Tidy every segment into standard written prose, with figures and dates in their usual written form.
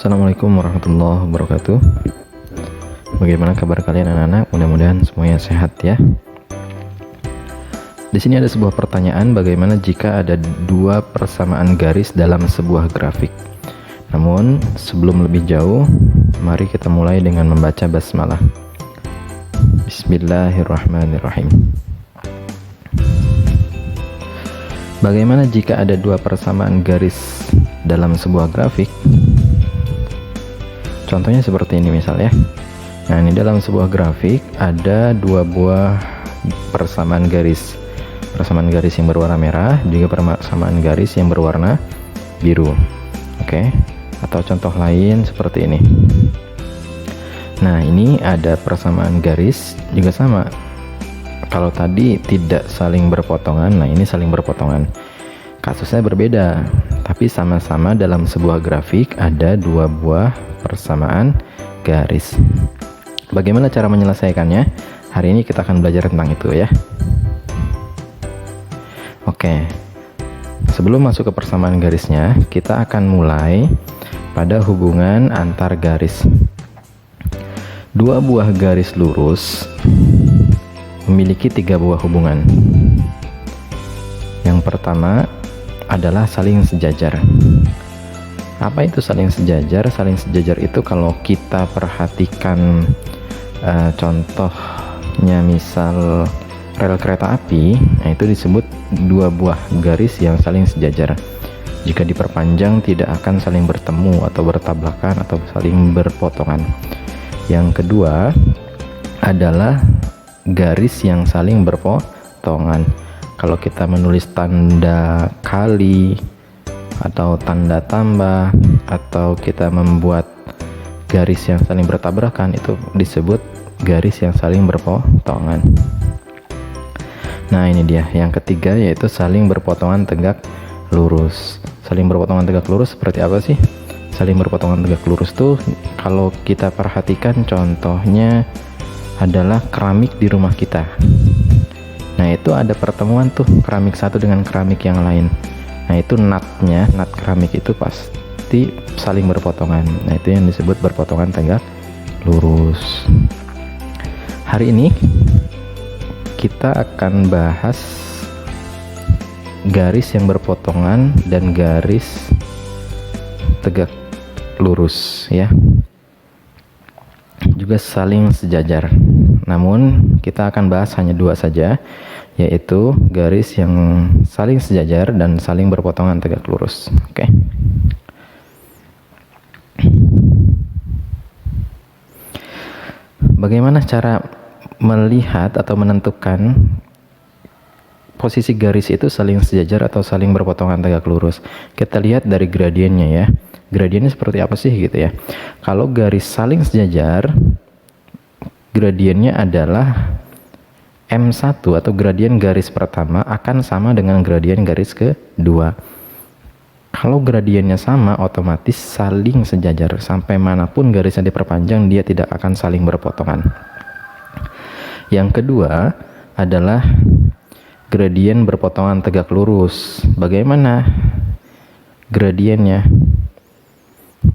Assalamualaikum warahmatullahi wabarakatuh. Bagaimana kabar kalian anak-anak? Mudah-mudahan semuanya sehat ya. Di sini ada sebuah pertanyaan, bagaimana jika ada dua persamaan garis dalam sebuah grafik? Namun sebelum lebih jauh, mari kita mulai dengan membaca basmalah. Bismillahirrahmanirrahim. Bagaimana jika ada dua persamaan garis dalam sebuah grafik? Contohnya seperti ini misalnya. Nah, ini dalam sebuah grafik ada dua buah persamaan garis. Persamaan garis yang berwarna merah, juga persamaan garis yang berwarna biru. Oke. Atau contoh lain seperti ini. Nah, ini ada persamaan garis juga sama. Kalau tadi tidak saling berpotongan, nah ini saling berpotongan. Kasusnya berbeda, tapi sama-sama dalam sebuah grafik ada dua buah persamaan garis. Bagaimana cara menyelesaikannya? Hari ini kita akan belajar tentang itu ya. Oke. Sebelum masuk ke persamaan garisnya, kita akan mulai pada hubungan antar garis. Dua buah garis lurus memiliki tiga buah hubungan. Yang pertama adalah saling sejajar. Apa itu saling sejajar? Saling sejajar itu kalau kita perhatikan contohnya misal rel kereta api, nah itu disebut dua buah garis yang saling sejajar. Jika diperpanjang tidak akan saling bertemu atau bertabrakan atau saling berpotongan. Yang kedua adalah garis yang saling berpotongan. Kalau kita menulis tanda kali atau tanda tambah, atau kita membuat garis yang saling bertabrakan, itu disebut garis yang saling berpotongan. Nah, ini dia yang ketiga, yaitu saling berpotongan tegak lurus. Saling berpotongan tegak lurus seperti apa sih? Saling berpotongan tegak lurus tuh kalau kita perhatikan contohnya adalah keramik di rumah kita. Nah, itu ada pertemuan tuh keramik satu dengan keramik yang lain. Nah, itu nut keramik itu pasti saling berpotongan. Nah, itu yang disebut berpotongan tegak lurus. Hari ini kita akan bahas garis yang berpotongan dan garis tegak lurus ya. Juga saling sejajar. Namun kita akan bahas hanya dua saja, yaitu garis yang saling sejajar dan saling berpotongan tegak lurus. Oke. Bagaimana cara melihat atau menentukan posisi garis itu saling sejajar atau saling berpotongan tegak lurus? Kita lihat dari gradiennya ya. Gradiennya seperti apa sih gitu ya. Kalau garis saling sejajar, gradiennya adalah M1 atau gradien garis pertama akan sama dengan gradien garis kedua. Kalau gradiennya sama, otomatis saling sejajar. Sampai manapun garisnya diperpanjang, dia tidak akan saling berpotongan. Yang kedua adalah gradien berpotongan tegak lurus. Bagaimana gradiennya?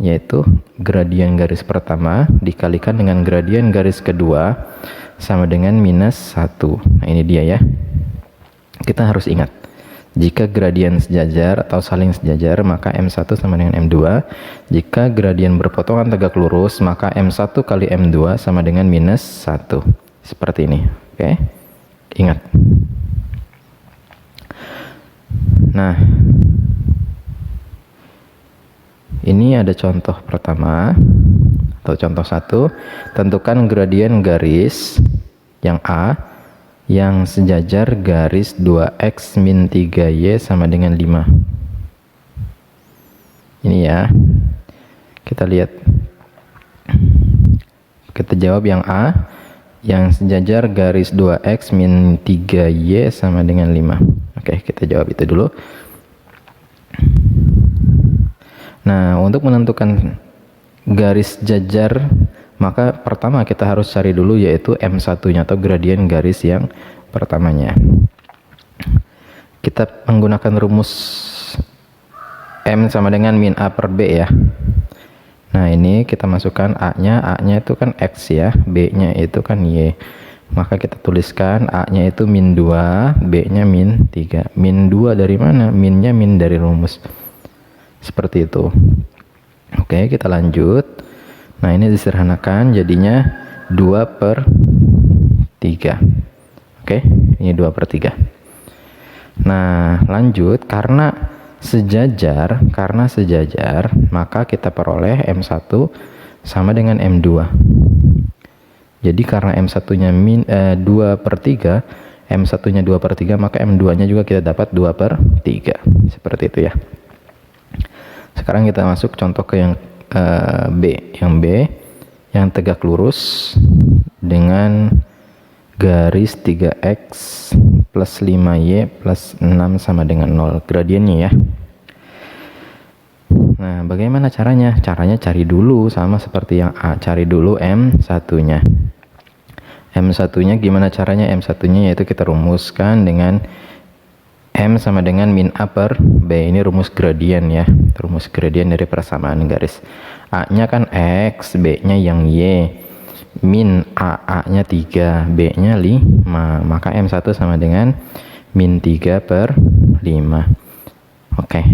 Yaitu gradien garis pertama dikalikan dengan gradien garis kedua sama dengan -1. Nah, ini dia ya. Kita harus ingat, jika gradien sejajar atau saling sejajar, maka M1 sama dengan M2. Jika gradien berpotongan tegak lurus, maka M1 kali M2 sama dengan -1. Seperti ini. Oke. Ingat. Nah, ini ada contoh pertama atau contoh 1. Tentukan gradien garis yang A yang sejajar garis 2x min 3y sama dengan 5. Ini ya. Kita lihat. Kita jawab yang A yang sejajar garis 2x min 3y sama dengan 5. Oke, kita jawab itu dulu. Nah, untuk menentukan garis jajar, maka pertama kita harus cari dulu yaitu M1-nya atau gradien garis yang pertamanya. Kita menggunakan rumus M sama dengan min A per B ya. Nah, ini kita masukkan A-nya itu kan X ya, B-nya itu kan Y. Maka kita tuliskan A-nya itu min 2, B-nya min 3. Min 2 dari mana? Minnya min dari rumus. Seperti itu. Oke, kita lanjut. Nah, ini disederhanakan jadinya 2 per 3. Oke, ini 2 per 3. Nah, lanjut. Karena sejajar, maka kita peroleh M1 sama dengan M2. Jadi karena M1-nya 2 per 3, M1-nya 2 per 3, maka M2-nya juga kita dapat 2 per 3. Seperti itu ya. Sekarang kita masuk contoh ke yang B. Yang B, yang tegak lurus dengan garis 3x plus 5y plus 6 sama dengan 0 gradiennya ya. Nah, bagaimana caranya? Caranya cari dulu sama seperti yang A, cari dulu M1-nya. M1-nya gimana caranya? M1-nya yaitu kita rumuskan dengan M sama dengan min A per B. Ini rumus gradien ya, rumus gradien dari persamaan garis. A-nya kan X, B-nya yang Y. Min A-nya 3, B-nya 5, maka M1 sama dengan min 3 per 5. Oke,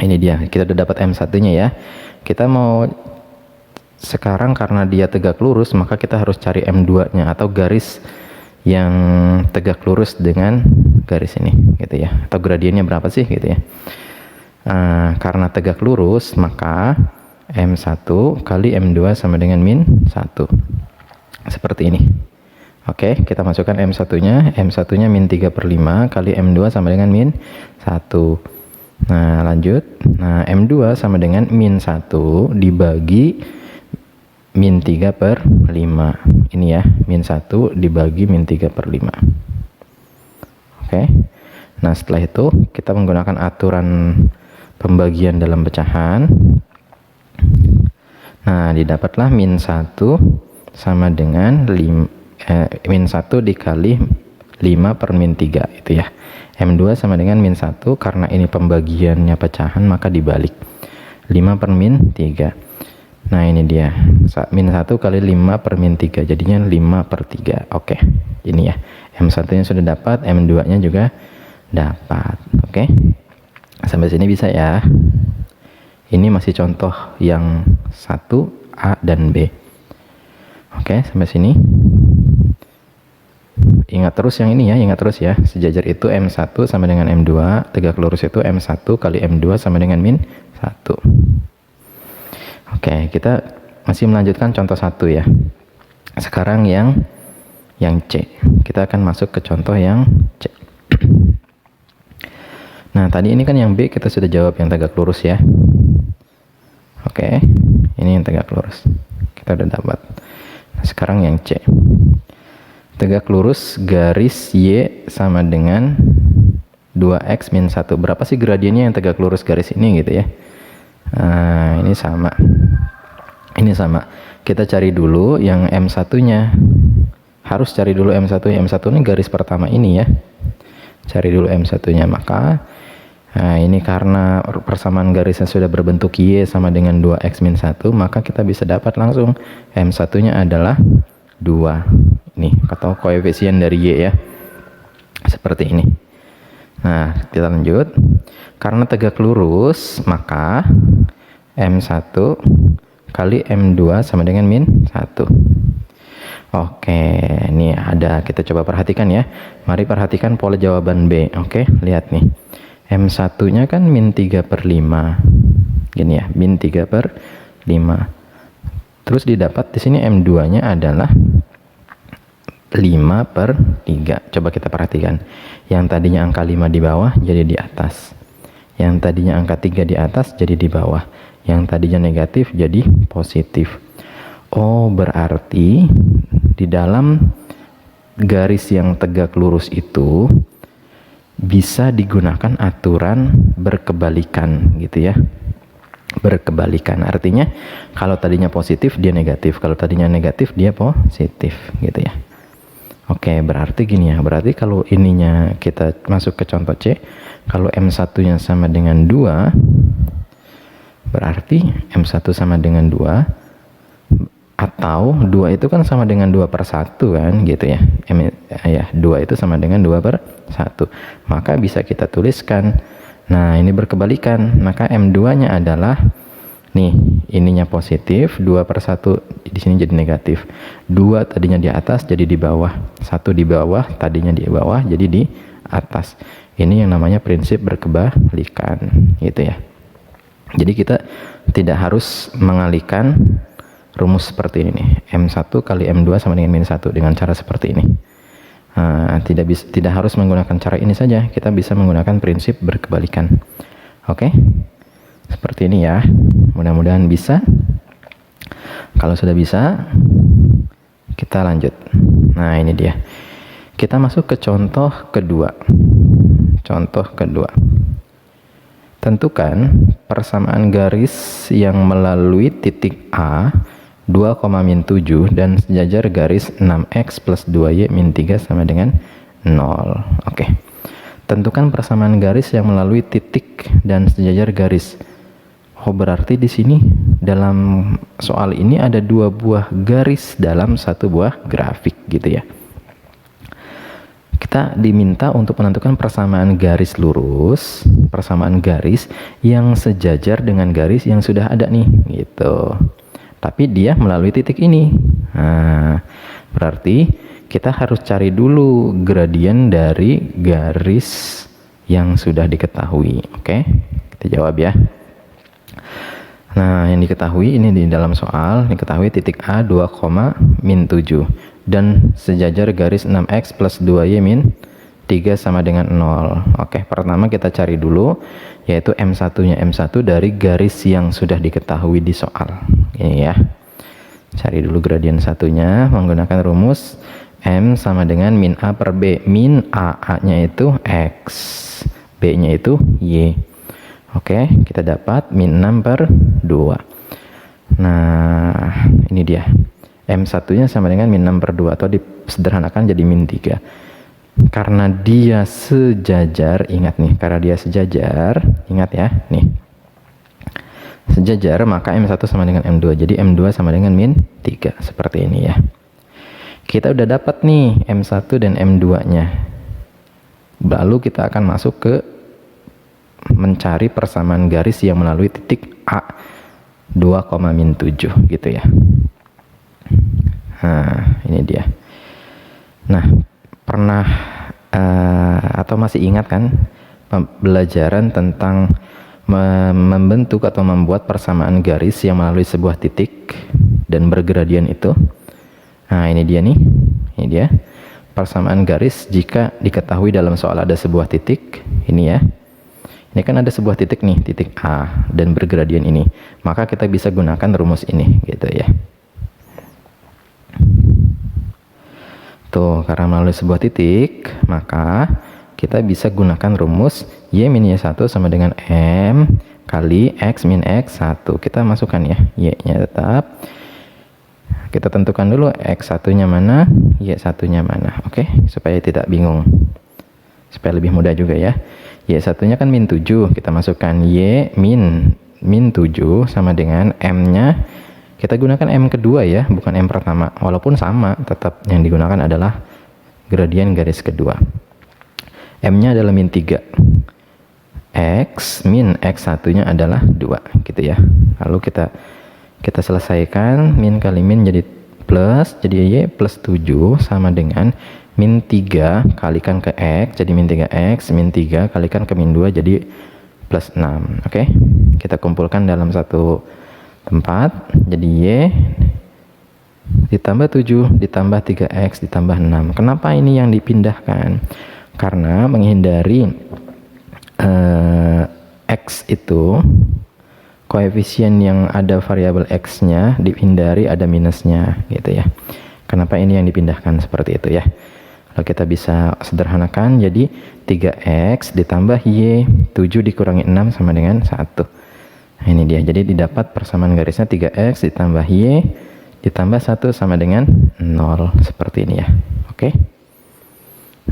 ini dia, kita udah dapat M1-nya ya. Kita mau sekarang karena dia tegak lurus, maka kita harus cari M2-nya atau garis yang tegak lurus dengan garis ini gitu ya, atau gradiennya berapa sih gitu ya. Karena tegak lurus, maka M1 kali M2 sama dengan min 1. Seperti ini. Oke, kita masukkan M1-nya. M1-nya min 3 per 5 kali M2 sama dengan min 1. Nah, lanjut. Nah, M2 sama dengan min 1 dibagi min 3 per 5. Ini ya, min 1 dibagi min 3 per 5. Oke. Nah, setelah itu kita menggunakan aturan pembagian dalam pecahan. Nah, didapatlah min 1 sama dengan min 1 dikali 5 per min 3 itu ya. M2 sama dengan min 1, karena ini pembagiannya pecahan maka dibalik. 5 per min 3. Nah, ini dia. Min 1 kali 5 per min 3, jadinya 5 per 3. Oke, ini ya. M1-nya sudah dapat, M2-nya juga dapat. Oke. Sampai sini bisa ya. Ini masih contoh yang 1, A dan B. Oke, sampai sini. Ingat terus yang ini ya, ingat terus ya. Sejajar itu M1 sama dengan M2, tegak lurus itu M1 kali M2 sama dengan min 1. Oke, kita masih melanjutkan contoh 1 ya. Sekarang yang C. Kita akan masuk ke contoh yang C. Nah, tadi ini kan yang B kita sudah jawab yang tegak lurus ya. Oke, ini yang tegak lurus. Kita udah dapat. Nah, sekarang yang C. Tegak lurus garis Y sama dengan 2x min 1. Berapa sih gradiennya yang tegak lurus garis ini gitu ya. Nah, ini sama. Ini sama. Kita cari dulu yang M1-nya. Harus cari dulu M1. M1 ini garis pertama ini ya. Cari dulu M1-nya. Maka nah, ini karena persamaan garisnya sudah berbentuk Y sama dengan 2x min 1, maka kita bisa dapat langsung M1-nya adalah 2. Nih, atau koefisien dari Y ya. Seperti ini. Nah, kita lanjut. Karena tegak lurus, maka M1 kali M2 sama dengan min 1. Oke, ini ada, kita coba perhatikan ya. Mari perhatikan pola jawaban B. Oke, lihat nih. M1-nya kan min 3 per 5. Gini ya, min 3 per 5. Terus didapat di sini M2-nya adalah 5 per 3. Coba kita perhatikan. Yang tadinya angka 5 di bawah jadi di atas. Yang tadinya angka 3 di atas jadi di bawah. Yang tadinya negatif jadi positif. Oh, berarti di dalam garis yang tegak lurus itu bisa digunakan aturan berkebalikan gitu ya. Berkebalikan artinya kalau tadinya positif dia negatif, kalau tadinya negatif dia positif gitu ya. Oke, berarti gini ya, berarti kalau ininya kita masuk ke contoh C, kalau M1-nya sama dengan 2, Berarti M1 sama dengan 2, atau 2 itu kan sama dengan 2 per 1 kan, gitu ya. 2 itu sama dengan 2 per 1. Maka bisa kita tuliskan, nah ini berkebalikan, maka M2-nya adalah, nih, ininya positif, 2 per 1 di sini jadi negatif. 2 tadinya di atas jadi di bawah. 1 di bawah tadinya di bawah jadi di atas. Ini yang namanya prinsip berkebalikan, gitu ya. Jadi kita tidak harus mengalihkan rumus seperti ini nih. M1 kali M2 sama dengan min 1 dengan cara seperti ini. Tidak harus menggunakan cara ini saja, kita bisa menggunakan prinsip berkebalikan. Oke? Seperti ini ya. Mudah-mudahan bisa. Kalau sudah bisa, kita lanjut. Nah, ini dia. Kita masuk ke contoh kedua. Contoh kedua. Tentukan persamaan garis yang melalui titik A 2,-7 dan sejajar garis 6x plus 2y min 3 sama dengan 0. Oke. Tentukan persamaan garis yang melalui titik dan sejajar garis. Oh, berarti di sini dalam soal ini ada 2 buah garis dalam 1 buah grafik, gitu ya. Kita diminta untuk menentukan persamaan garis lurus, persamaan garis yang sejajar dengan garis yang sudah ada nih, gitu. Tapi dia melalui titik ini. Nah, berarti kita harus cari dulu gradien dari garis yang sudah diketahui. Oke, kita jawab ya. Nah, yang diketahui ini di dalam soal, diketahui titik A 2,-7 dan sejajar garis 6x plus 2y min 3 sama dengan 0. Oke, pertama kita cari dulu, yaitu M1-nya M1 dari garis yang sudah diketahui di soal. Ini ya. Cari dulu gradien satunya menggunakan rumus M sama dengan min A per B. Min A-nya itu X, B-nya itu Y. Oke, kita dapat min 6 per 2. Nah, ini dia. M1-nya sama dengan min 6 per 2, atau disederhanakan jadi min 3. Karena dia sejajar, ingat nih, karena dia sejajar, ingat ya, nih. Sejajar, maka M1 sama dengan M2. Jadi M2 sama dengan min 3, seperti ini ya. Kita udah dapat nih M1 dan M2-nya. Lalu kita akan masuk ke mencari persamaan garis yang melalui titik A 2,-7, gitu ya. Nah, ini dia. Nah, pernah atau masih ingat kan pembelajaran tentang membentuk atau membuat persamaan garis yang melalui sebuah titik dan bergradien itu? Nah, ini dia nih. Ini dia. Persamaan garis jika diketahui dalam soal ada sebuah titik, ini ya. Ini kan ada sebuah titik nih, titik A dan bergradien ini. Maka kita bisa gunakan rumus ini, gitu ya. Tuh, karena melalui sebuah titik, maka kita bisa gunakan rumus Y min Y1 sama dengan M kali X min X1. Kita masukkan ya, Y-nya tetap. Kita tentukan dulu X1-nya mana, Y1-nya mana. Oke, supaya tidak bingung. Supaya lebih mudah juga ya. Y1-nya kan min 7, kita masukkan Y min 7 sama dengan M-nya. Kita gunakan M kedua ya, bukan M pertama. Walaupun sama, tetap yang digunakan adalah gradien garis kedua. M-nya adalah min 3. X min X1-nya adalah 2, gitu ya. Lalu kita selesaikan, min kali min jadi plus, jadi Y plus 7 sama dengan min 3 kalikan ke X, jadi min 3X, min 3 kalikan ke min 2, jadi plus 6. Oke, kita kumpulkan dalam satu tempat, jadi Y ditambah 7 ditambah 3X ditambah 6. Kenapa ini yang dipindahkan? Karena menghindari X itu, koefisien yang ada variabel X-nya dihindari ada minusnya, gitu ya. Kenapa ini yang dipindahkan seperti itu ya. Lalu kita bisa sederhanakan, jadi 3X ditambah Y, 7 dikurangi 6 sama dengan 1. Nah, ini dia. Jadi didapat persamaan garisnya 3X ditambah Y ditambah 1 sama dengan 0. Seperti ini ya. Oke.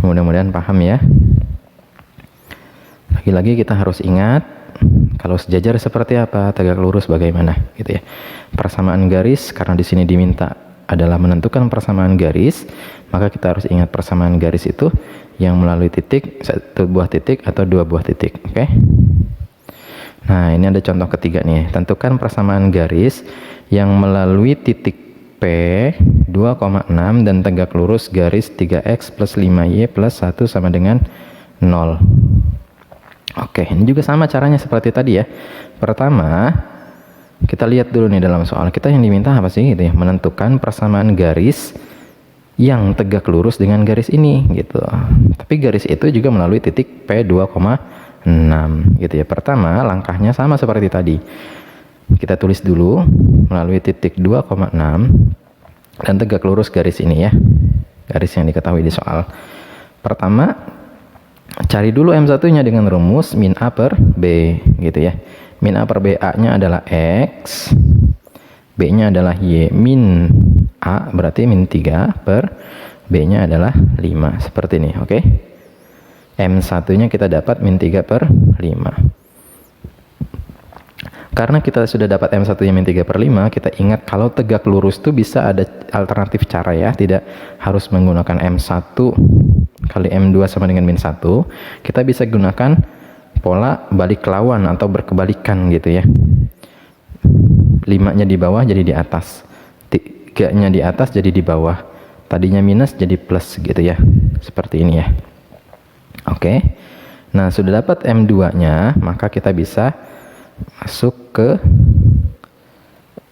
Mudah-mudahan paham ya. Lagi-lagi kita harus ingat Kalau sejajar seperti apa, tegak lurus bagaimana, gitu ya. Persamaan garis, karena di sini diminta adalah menentukan persamaan garis, maka kita harus ingat persamaan garis itu yang melalui titik, satu buah titik atau dua buah titik, oke? Nah, ini ada contoh ketiga nih. Tentukan persamaan garis yang melalui titik P 2,6 dan tegak lurus garis 3x plus 5y plus 1 sama dengan 0. Oke, ini juga sama caranya seperti tadi ya. Pertama, kita lihat dulu nih dalam soal kita yang diminta apa sih gitu ya, menentukan persamaan garis yang tegak lurus dengan garis ini gitu. Tapi garis itu juga melalui titik P 2,6 gitu ya. Pertama, langkahnya sama seperti tadi. Kita tulis dulu melalui titik 2,6 dan tegak lurus garis ini ya. Garis yang diketahui di soal. Pertama, cari dulu M1-nya dengan rumus min A per B gitu ya. Min A per B, A-nya adalah X, B-nya adalah Y, min A berarti min 3 per B-nya adalah 5. Seperti ini, oke? M1-nya kita dapat min 3 per 5. Karena kita sudah dapat M1-nya min 3 per 5, kita ingat kalau tegak lurus itu bisa ada alternatif cara ya. Tidak harus menggunakan M1 kali M2 sama dengan min 1. Kita bisa gunakan pola balik lawan atau berkebalikan gitu ya. 5-nya di bawah jadi di atas. 3-nya di atas jadi di bawah. Tadinya minus jadi plus gitu ya. Seperti ini ya. Oke. Nah, sudah dapat M2-nya, maka kita bisa masuk ke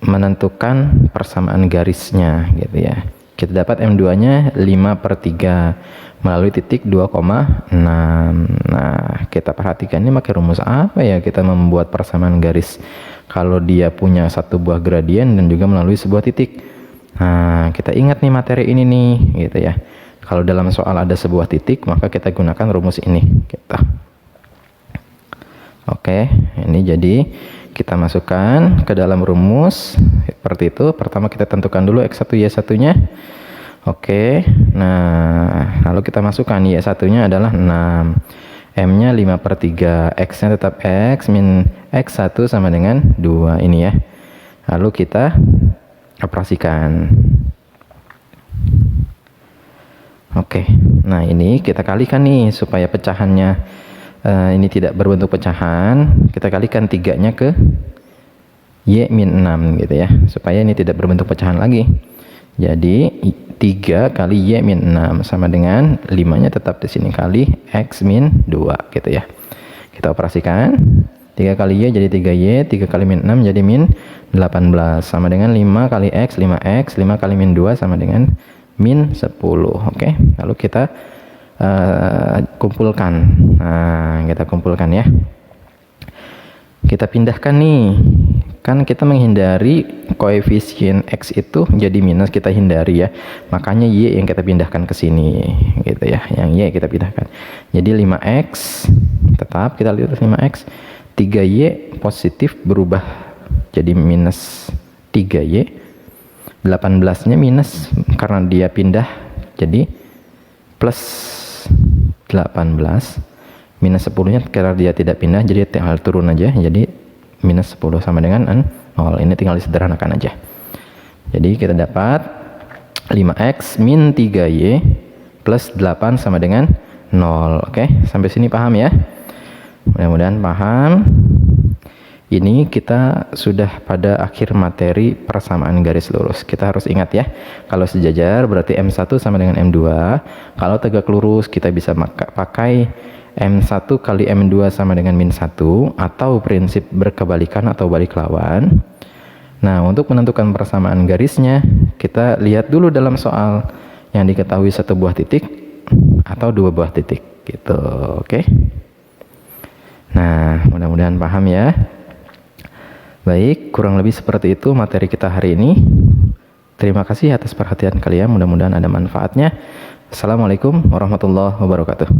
menentukan persamaan garisnya gitu ya. Kita dapat M2-nya 5 per 3 melalui titik 2,6. Nah, kita perhatikan ini pakai rumus apa ya kita membuat persamaan garis kalau dia punya satu buah gradien dan juga melalui sebuah titik. Nah, kita ingat nih materi ini nih gitu ya. Kalau dalam soal ada sebuah titik, maka kita gunakan rumus ini gitu. Oke, ini jadi kita masukkan ke dalam rumus seperti itu. Pertama kita tentukan dulu X1 Y1-nya. Oke, nah lalu kita masukkan Y1-nya adalah 6, M-nya 5 per 3, X-nya tetap X, min X1 sama dengan 2 ini ya. Lalu kita operasikan. Oke, nah ini kita kalikan nih supaya pecahannya ini tidak berbentuk pecahan. Kita kalikan 3-nya ke Y min 6 gitu ya, supaya ini tidak berbentuk pecahan lagi. Jadi 3 kali Y min 6 sama dengan 5-nya tetap di sini kali X min 2 gitu ya. Kita operasikan 3 kali Y jadi 3Y, 3 kali min 6 jadi min 18 sama dengan 5 kali X, 5X, 5 kali min 2 sama dengan min 10. Oke, lalu kita kumpulkan. Nah, kita kumpulkan ya. Kita pindahkan nih. Kan kita menghindari koefisien X itu jadi minus, kita hindari ya. Makanya Y yang kita pindahkan ke sini gitu ya. Yang Y kita pindahkan. Jadi 5X tetap kita lihat 5X. 3Y positif berubah jadi minus 3Y. 18-nya minus karena dia pindah jadi plus 18, minus 10-nya karena dia tidak pindah jadi tinggal turun aja, jadi minus 10 sama dengan 0. Ini tinggal disederhanakan aja. Jadi kita dapat 5X min 3Y plus 8 sama dengan 0. Oke, sampai sini paham ya? Mudah-mudahan paham. Ini kita sudah pada akhir materi persamaan garis lurus. Kita harus ingat ya, kalau sejajar berarti M1 sama dengan M2. Kalau tegak lurus kita bisa pakai M1 kali M2 sama dengan min 1 atau prinsip berkebalikan atau balik lawan. Nah, untuk menentukan persamaan garisnya, kita lihat dulu dalam soal yang diketahui satu buah titik atau dua buah titik gitu. Oke. Nah, mudah-mudahan paham ya. Baik, kurang lebih seperti itu materi kita hari ini. Terima kasih atas perhatian kalian, mudah-mudahan ada manfaatnya. Assalamualaikum warahmatullahi wabarakatuh.